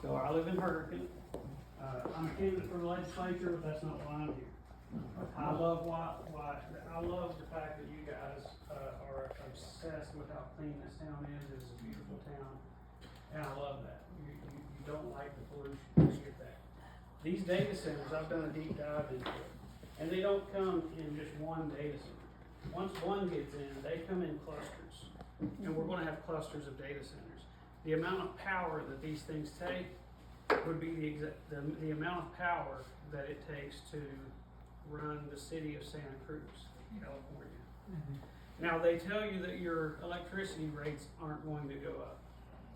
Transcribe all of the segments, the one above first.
Mosteller. I live in Hurricane. I'm a candidate for the legislature, but that's not why I'm here. I love I love the fact that you guys are obsessed with how clean this town is. It's a beautiful town, and I love that. You don't like the pollution. I get that. These data centers, I've done a deep dive into it, and they don't come in just one data center. Once one gets in, they come in clusters, and we're going to have clusters of data centers. The amount of power that these things take would be the amount of power that it takes to run the city of Santa Cruz, California. Mm-hmm. Now they tell you that your electricity rates aren't going to go up.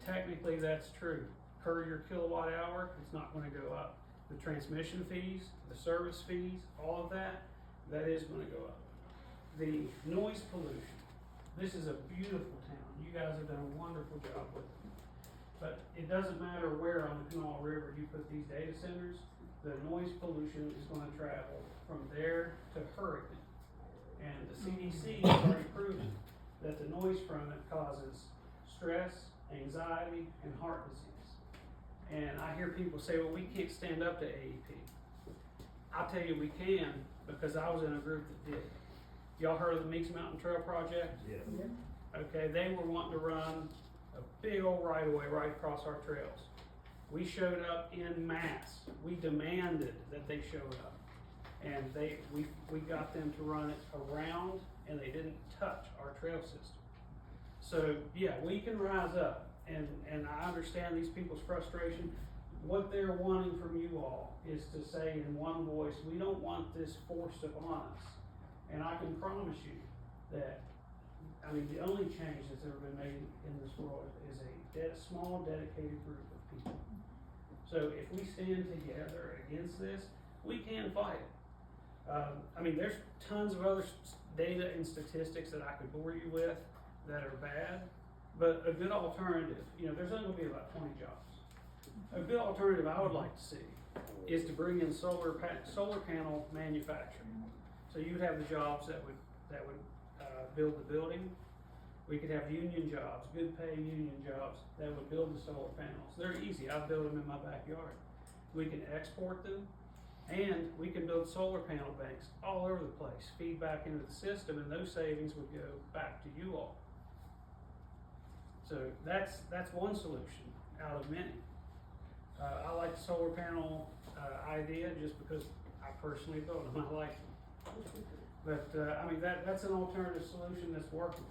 Technically that's true. Per your kilowatt hour, it's not going to go up. The transmission fees, the service fees, all of that is going to go up. The noise pollution. This is a beautiful town. You guys have done a wonderful job with it. But it doesn't matter where on the Kanawha River you put these data centers, the noise pollution is going to travel from there to Hurricane. And the CDC has already proven that the noise from it causes stress, anxiety, and heart disease. And I hear people say, well, we can't stand up to AEP. I'll tell you we can, because I was in a group that did. Y'all heard of the Meeks Mountain Trail Project? Yes. Yeah. Okay, they were wanting to run a big old right-of-way right across our trails. We showed up in mass. We demanded that they showed up. And we got them to run it around, and they didn't touch our trail system. So yeah, we can rise up, and I understand these people's frustration. What they're wanting from you all is to say in one voice, we don't want this forced upon us. And I can promise you that, I mean, the only change that's ever been made in this world is a small, dedicated group of people. So if we stand together against this, we can fight it. I mean, there's tons of other data and statistics that I could bore you with that are bad, but a good alternative, you know, there's only going to be about 20 jobs. A good alternative I would like to see is to bring in solar panel manufacturing. So you'd have the jobs that would build the building. We could have union jobs, good paying union jobs that would build the solar panels. They're easy. I build them in my backyard. We can export them, and we can build solar panel banks all over the place, feed back into the system, and those savings would go back to you all. So that's one solution out of many. I like the solar panel idea just because I personally built them. I like them. But I mean, that's an alternative solution that's workable.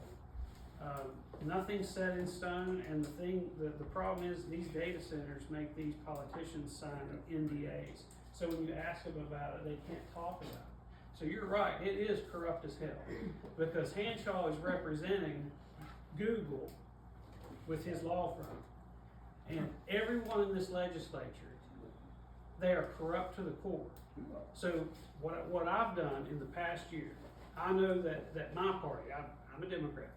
Nothing's set in stone, and the problem is these data centers make these politicians sign NDAs. So when you ask them about it, they can't talk about it. So you're right, it is corrupt as hell, because Hanshaw is representing Google with his law firm, and everyone in this legislature, they are corrupt to the core. So what I've done in the past year, I know that my party, I'm a Democrat,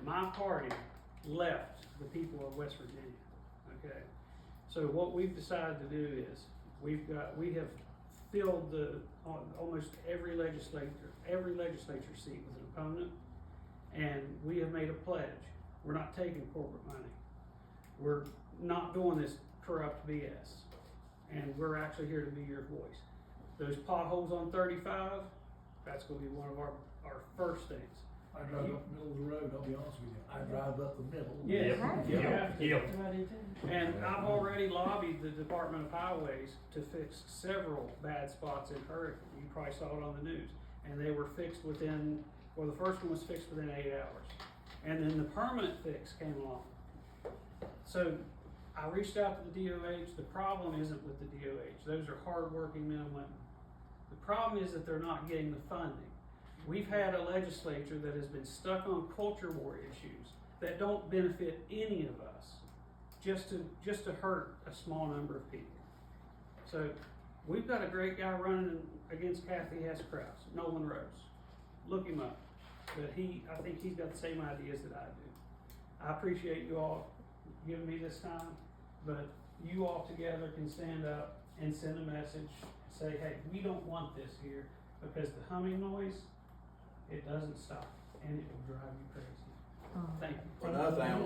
my party left the people of West Virginia, okay? So what we've decided to do is, we have filled almost every legislature seat with an opponent, and we have made a pledge. We're not taking corporate money. We're not doing this corrupt BS, and we're actually here to be your voice. Those potholes on 35, that's going to be one of our first things. I drive up the middle of the road, I'll be honest with you. I drive up the middle. Yeah. And I've already lobbied the Department of Highways to fix several bad spots in Hurricane. You probably saw it on the news. And they were fixed within, well, the first one was fixed within 8 hours. And then the permanent fix came along. So I reached out to the DOH. The problem isn't with the DOH. Those are hardworking men and women. The problem is that they're not getting the funding. We've had a legislature that has been stuck on culture war issues that don't benefit any of us, just to hurt a small number of people. So we've got a great guy running against Kathy Hess-Krause, Nolan Rose. Look him up. But I think he's got the same ideas that I do. I appreciate you all giving me this time, but you all together can stand up and send a message, say, hey, we don't want this here, because the humming noise, it doesn't stop, and it will drive you crazy. Thank you. Another thing